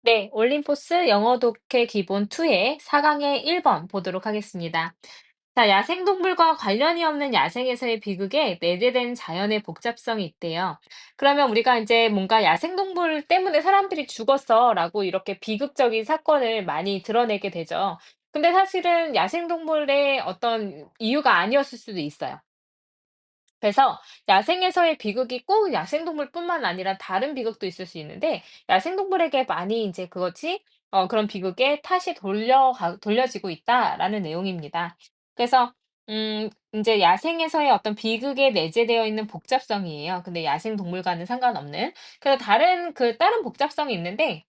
네, 올림포스 영어 독해 기본 2의 4강의 1번 보도록 하겠습니다. 자, 야생동물과 관련이 없는 야생에서의 비극에 내재된 자연의 복잡성이 있대요. 그러면 우리가 이제 뭔가 야생동물 때문에 사람들이 죽었어 라고 이렇게 비극적인 사건을 많이 드러내게 되죠. 근데 사실은 야생동물의 어떤 이유가 아니었을 수도 있어요. 그래서 야생에서의 비극이 꼭 야생동물뿐만 아니라 다른 비극도 있을 수 있는데 야생동물에게 많이 이제 그것이 그런 비극의 탓이 돌려지고 있다라는 내용입니다. 그래서 인제 야생에서의 어떤 비극에 내재되어 있는 복잡성이에요. 근데 야생동물과는 상관없는. 그래서 다른 복잡성이 있는데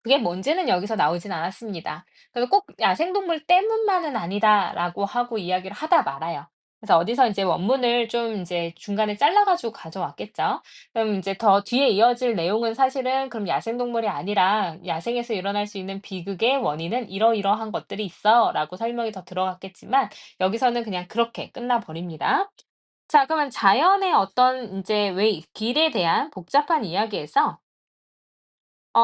그게 뭔지는 여기서 나오진 않았습니다. 그래서 꼭 "야생동물 때문만은 아니다."라고 하고 이야기를 하다 말아요. 그래서 어디서 인제 원문을 좀 인제 중간에 잘라 가지고 가져왔겠죠. 그럼 인제 더 뒤에 이어질 내용은 사실은 "그럼 야생동물이 아니라 야생에서 일어날 수 있는 비극의 원인은 이러이러한 것들이 있어."라고 설명이 더 들어갔겠지만 여기서는 그냥 그렇게 끝나 버립니다. 자, 그러면 자연의 어떤 인제 왜 길에 대한 복잡한 이야기에서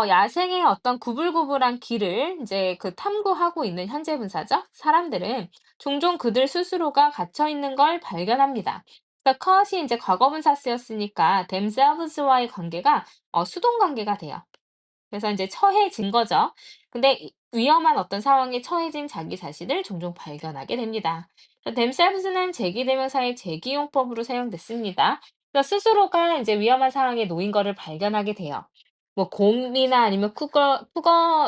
야생의 어떤 구불구불한 길을 이제 탐구하고 있는 현재 분사죠. 사람들은 종종 그들 스스로가 갇혀 있는 걸 발견합니다. 그러니까 컷이 이제 과거분사 쓰였으니까 themselves와의 관계가 수동 관계가 돼요. 그래서 이제 처해진 거죠. 근데 위험한 어떤 상황에 처해진 자기 자신을 종종 발견하게 됩니다. themselves는 제기대명사의 제기용법으로 사용됐습니다. 그래서 스스로가 이제 위험한 상황에 놓인 거를 발견하게 돼요. 뭐 곰이나 아니면 쿠거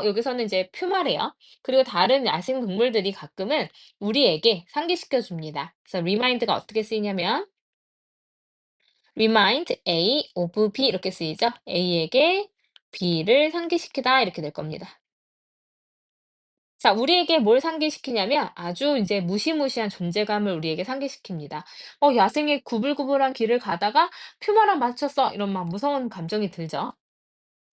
여기서는 이제 퓨마래요. 그리고 다른 야생 동물들이 가끔은 우리에게 상기시켜 줍니다. 그래서 remind가 어떻게 쓰이냐면 remind A of B 이렇게 쓰이죠. A에게 B를 상기시키다 이렇게 될 겁니다. 자, 우리에게 뭘 상기시키냐면 아주 이제 무시무시한 존재감을 우리에게 상기시킵니다. 야생의 구불구불한 길을 가다가 퓨마랑 마주쳤어. 이런 막 무서운 감정이 들죠.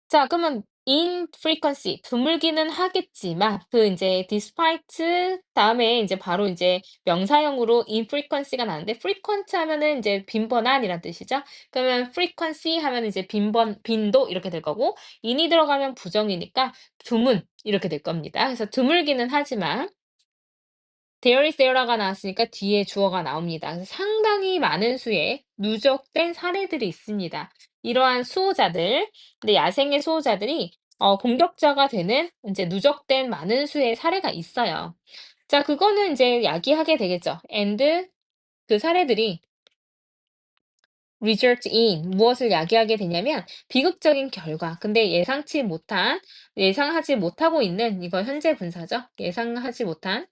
자, 그러면 infrequency 드물기는 하겠지만 그 인제 despite 다음에 인제 바로 인제 명사형으로 infrequency가 나는데 frequent 하면은 인제 빈번한이란 뜻이죠. 그러면 frequency 하면은 이제 빈도 이렇게 될 거고 in이 들어가면 부정이니까 드문 이렇게 될 겁니다. 그래서 드물기는 하지만 there is there가 나왔으니까 뒤에 주어가 나옵니다. 그래서 상당히 많은 수의 누적된 사례들이 있습니다. 이러한 수호자들, 근데 야생의 수호자들이 공격자가 되는 이제 누적된 많은 수의 사례가 있어요. 자, 그거는 이제 야기하게 되겠죠. and 그 사례들이 result in 무엇을 야기하게 되냐면 비극적인 결과. 근데 예상하지 못하고 있는 이거 현재 분사죠. 예상하지 못한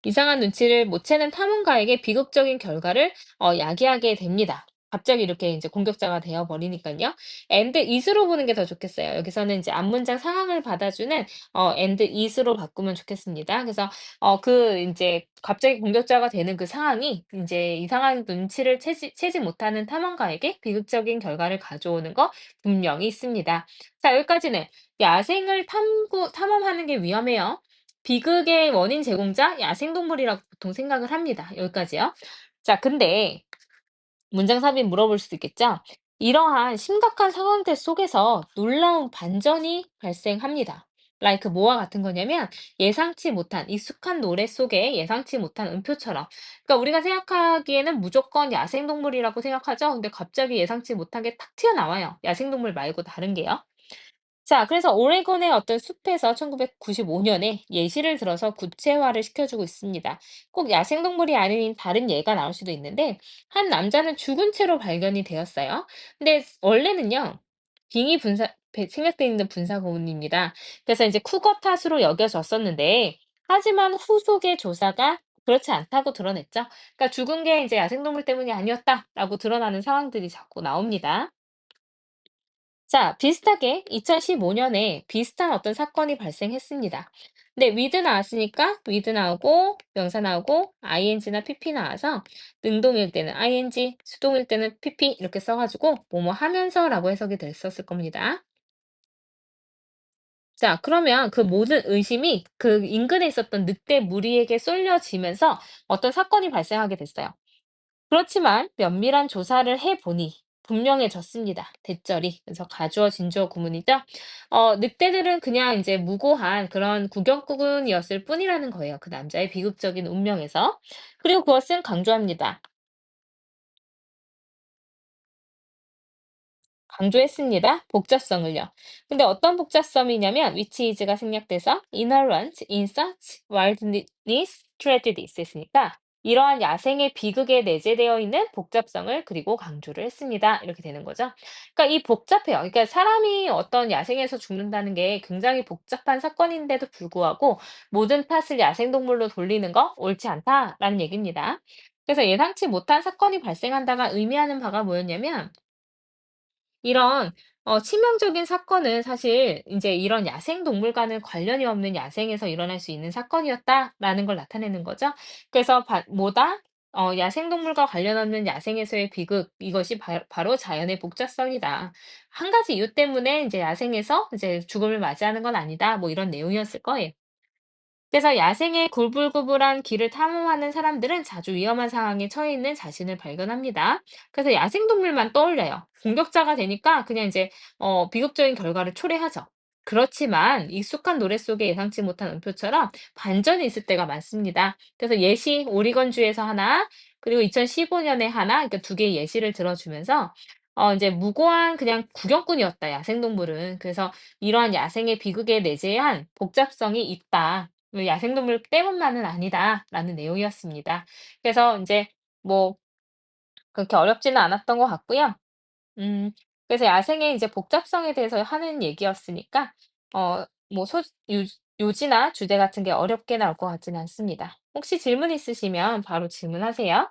이상한 눈치를 못 채는 탐험가에게 비극적인 결과를 야기하게 됩니다. 갑자기 이렇게 이제 공격자가 되어 버리니깐요. and is로 보는 게 더 좋겠어요. 여기서는 이제 앞문장 상황을 받아주는 and is로 바꾸면 좋겠습니다. 그래서 인제 갑자기 공격자가 되는 그 상황이 인제 이상한 눈치를 채지 못하는 탐험가에게 비극적인 결과를 가져오는 거 분명히 있습니다. 자, 여기까지는 야생을 탐험하는 게 위험해요. 비극의 원인 제공자 야생동물이라고 보통 생각을 합니다. 여기까지요. 자, 근데 문장 삽입 물어볼 수도 있겠죠? 이러한 심각한 상황들 속에서 놀라운 반전이 발생합니다. like 뭐와 같은 거냐면 예상치 못한 익숙한 노래 속에 예상치 못한 음표처럼. 그러니까 우리가 생각하기에는 무조건 야생동물이라고 생각하죠. 근데 갑자기 예상치 못한 게 탁 튀어나와요. 야생동물 말고 다른 게요. 자, 그래서 오레곤의 어떤 숲에서 1995년에 예시를 들어서 구체화를 시켜주고 있습니다. 꼭 야생동물이 아닌 다른 예가 나올 수도 있는데, 한 남자는 죽은 채로 발견이 되었어요. 근데 원래는요, 생략되어 있는 분사 구문입니다. 그래서 이제 쿠거 탓으로 여겨졌었는데, 하지만 후속의 조사가 그렇지 않다고 드러냈죠. 그러니까 죽은 게 이제 야생동물 때문이 아니었다라고 드러나는 상황들이 자꾸 나옵니다. 자, 비슷하게 2015년에 비슷한 어떤 사건이 발생했습니다. 근데 with 나왔으니까 with 나오고 명사 나오고 ing나 pp 나와서 능동일 때는 ing, 수동일 때는 pp 이렇게 써가지고 뭐뭐 하면서라고 해석이 됐었을 겁니다. 자, 그러면 그 모든 의심이 그 인근에 있었던 늑대 무리에게 쏠려지면서 어떤 사건이 발생하게 됐어요. 그렇지만 면밀한 조사를 해보니 분명해졌습니다. 대절이. 그래서 가주어, 진주어 구문이죠. 늑대들은 그냥 이제 무고한 그런 구경꾼이었을 뿐이라는 거예요. 그 남자의 비극적인 운명에서. 그리고 그것은 강조합니다. 강조했습니다. 복잡성을요. 근데 어떤 복잡성이냐면 which is가 생략돼서 inherent in such wilderness tragedies 했으니까 이러한 야생의 비극에 내재되어 있는 복잡성을 그리고 강조를 했습니다. 이렇게 되는 거죠. 그러니까 이 복잡해요. 그러니까 사람이 어떤 야생에서 죽는다는 게 굉장히 복잡한 사건인데도 불구하고 모든 탓을 야생동물로 돌리는 거 옳지 않다라는 얘기입니다. 그래서 예상치 못한 사건이 발생한다가 의미하는 바가 뭐였냐면 이런 치명적인 사건은 사실 인제 이런 야생동물과는 관련이 없는 야생에서 일어날 수 있는 사건이었다라는 걸 나타내는 거죠. 그래서 뭐다? 야생동물과 관련 없는 야생에서의 비극 이것이 바로 자연의 복잡성이다. 한 가지 이유 때문에 인제 야생에서 이제 죽음을 맞이하는 건 아니다. 뭐 이런 내용이었을 거예요. 그래서 야생의 굴불구불한 길을 탐험하는 사람들은 자주 위험한 상황에 처해 있는 자신을 발견합니다. 그래서 야생동물만 떠올려요. 공격자가 되니까 그냥 이제 비극적인 결과를 초래하죠. 그렇지만 익숙한 노래 속에 예상치 못한 음표처럼 반전이 있을 때가 많습니다. 그래서 예시 오리건주에서 하나, 그리고 2015년에 하나, 그러니까 두 개의 예시를 들어주면서 이제 무고한 그냥 구경꾼이었다, 야생동물은. 그래서 이러한 야생의 비극에 내재한 복잡성이 있다. 야생동물 때문만은 아니다라는 내용이었습니다. 그래서 인제 뭐 그렇게 어렵지는 않았던 것 같고요. 음 그래서 야생의 이제 복잡성에 대해서 하는 얘기였으니까 어 뭐 요지나 주제 같은 게 어렵게 나올 것 같지는 않습니다. 혹시 질문 있으시면 바로 질문하세요.